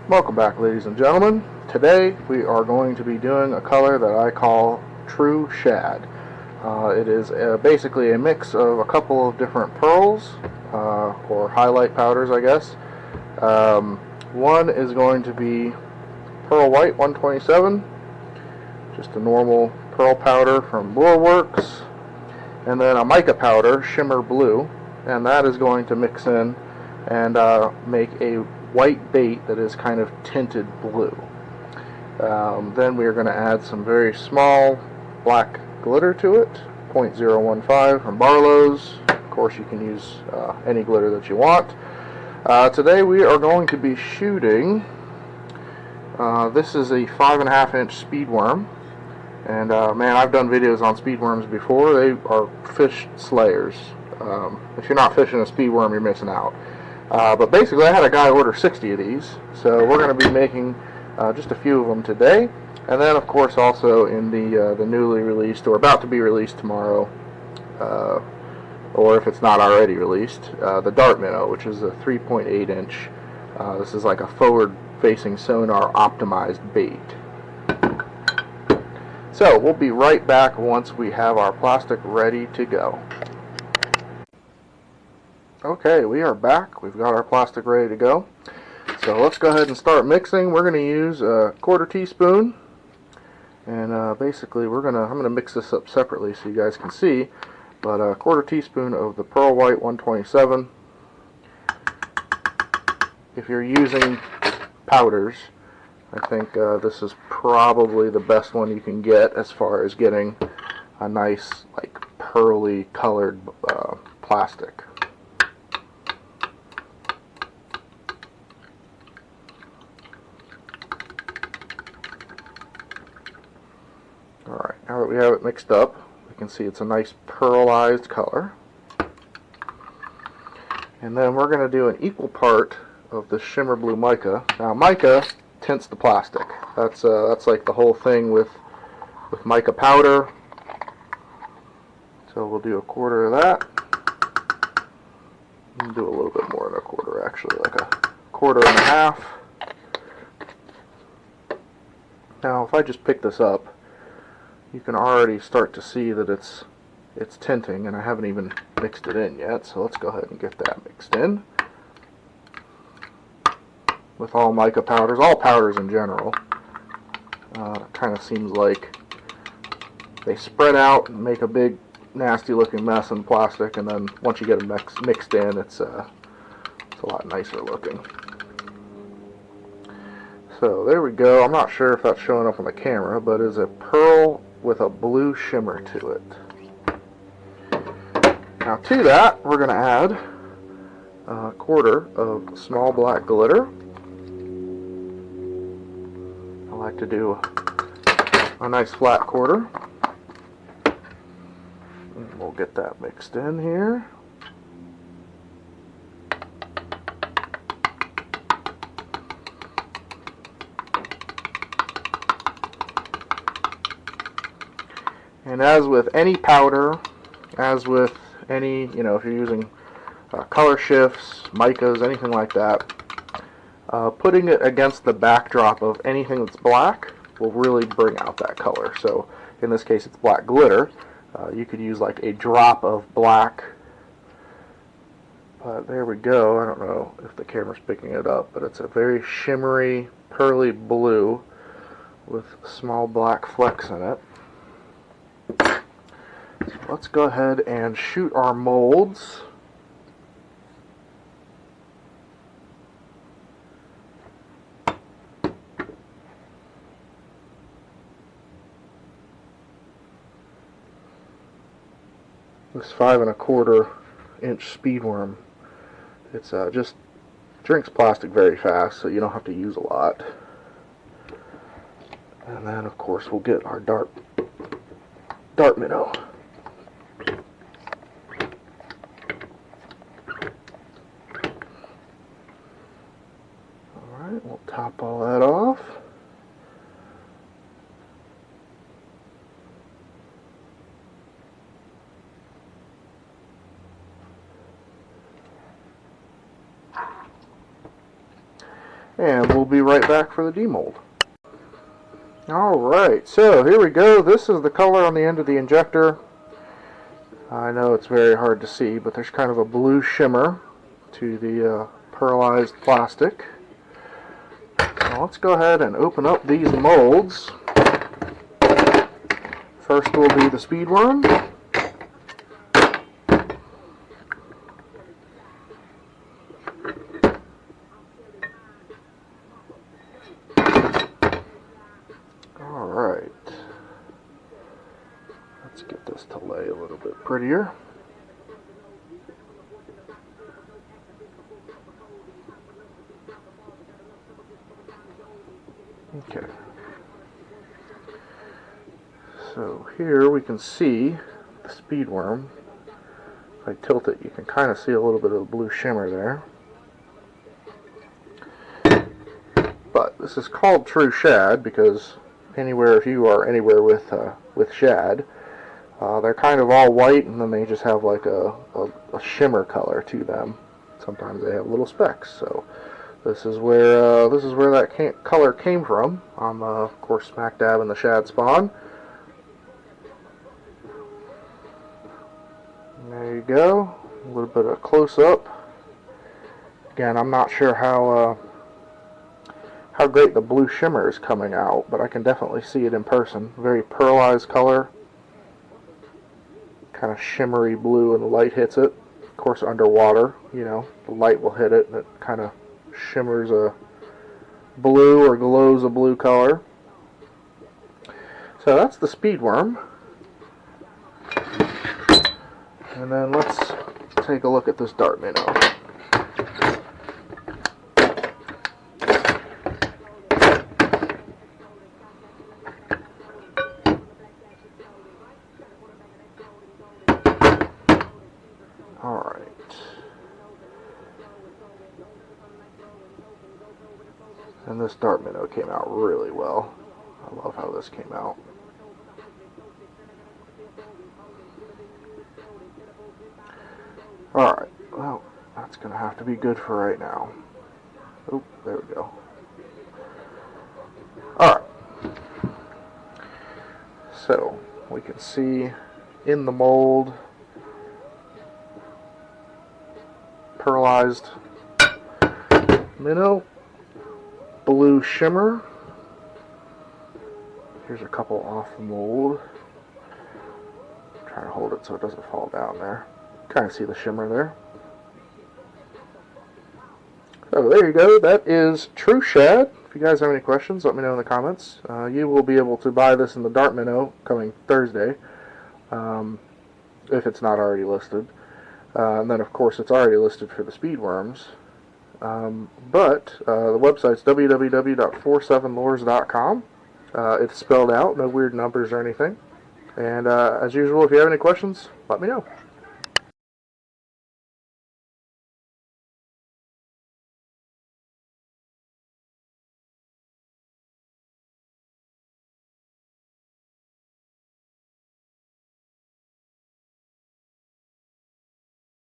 Welcome back, ladies and gentlemen. Today we are going to be doing a color that I call True Shad. It is basically a mix of a couple of different pearls, or highlight powders, I guess. One is going to be Pearl White 127, just a normal pearl powder from Lure Works, and then a mica powder, Shimmer Blue, and that is going to mix in and make a white bait that is kind of tinted blue. Then we are going to add some very small black glitter to it, 0.015 from Barlow's. Of course, you can use any glitter that you want. Today we are going to be shooting, this is a 5.5 inch speed worm, and man, I've done videos on speed worms before. They are fish slayers. If you're not fishing a speed worm, you're missing out. But basically, I had a guy order 60 of these, so we're going to be making just a few of them today. And then, of course, also in the newly released, or about to be released tomorrow, or if it's not already released, the Dart Minnow, which is a 3.8 inch. This is like a forward-facing sonar optimized bait. So we'll be right back once we have our plastic ready to go. Okay, we are back. We've got our plastic ready to go. So let's go ahead and start mixing. We're going to use a 1/4 teaspoon, and basically I'm going to mix this up separately so you guys can see. But a 1/4 teaspoon of the Pearl White 127. If you're using powders, I think this is probably the best one you can get as far as getting a nice, like, pearly colored plastic. Alright, now that we have it mixed up, we can see it's a nice pearlized color. And then we're going to do an equal part of the Shimmer Blue mica. Now, mica tints the plastic. That's like the whole thing with mica powder. So we'll do a 1/4 of that. We'll do a little bit more than a 1/4, actually, like a 1/4 1/2. Now, if I just pick this up, you can already start to see that it's tinting, and I haven't even mixed it in yet, so let's go ahead and get that mixed in. With all mica powders, all powders in general, it kind of seems like they spread out and make a big nasty looking mess in plastic, and then once you get them mixed in, it's a lot nicer looking. So there we go. I'm not sure if that's showing up on the camera, but it's a pearl with a blue shimmer to it. Now to that, we're going to add a 1/4 of small black glitter. I like to do a nice flat 1/4. And we'll get that mixed in here. And as with any powder, as with any, if you're using color shifts, micas, anything like that, putting it against the backdrop of anything that's black will really bring out that color. So in this case, it's black glitter. You could use like a drop of black. But there we go. I don't know if the camera's picking it up, but it's a very shimmery, pearly blue with small black flecks in it. So let's go ahead and shoot our molds. This 5 1/4 inch speed worm, it's just drinks plastic very fast, so you don't have to use a lot. And then, of course, we'll get our dart minnow. Alright, we'll top all that off. and we'll be right back for the demold. Alright, so here we go. This is the color on the end of the injector. I know it's very hard to see, but there's kind of a blue shimmer to the pearlized plastic. Now let's go ahead and open up these molds. First will be the speedworm. Alright. Let's get this to lay a little bit prettier. Okay. So here we can see the speedworm. If I tilt it, you can kind of see a little bit of the blue shimmer there. But this is called true shad because if you are anywhere with shad, they're kind of all white, and then they just have like a shimmer color to them. Sometimes they have little specks. So this is where that color came from. I'm of course smack dab in the shad spawn. There you go. A little bit of close up. Again, I'm not sure how great the blue shimmer is coming out, but I can definitely see it in person. Very pearlized color. Kind of shimmery blue when the light hits it. Of course, underwater, the light will hit it and it kind of shimmers a blue or glows a blue color. So that's the speedworm. And then let's take a look at this dart minnow. Alright. And this dart minnow came out really well. I love how this came out. Alright, well, that's going to have to be good for right now. Oh, there we go. Alright. So, we can see in the mold, pearlized minnow, blue shimmer. Here's a couple off the mold. I'm trying to hold it so it doesn't fall down there. Kind of see the shimmer there. So there you go. That is true shad. If you guys have any questions, let me know in the comments. You will be able to buy this in the dart minnow coming Thursday, if it's not already listed. And then, of course, it's already listed for the speedworms. But the website's www.47lures.com. It's spelled out, no weird numbers or anything. And as usual, if you have any questions, let me know.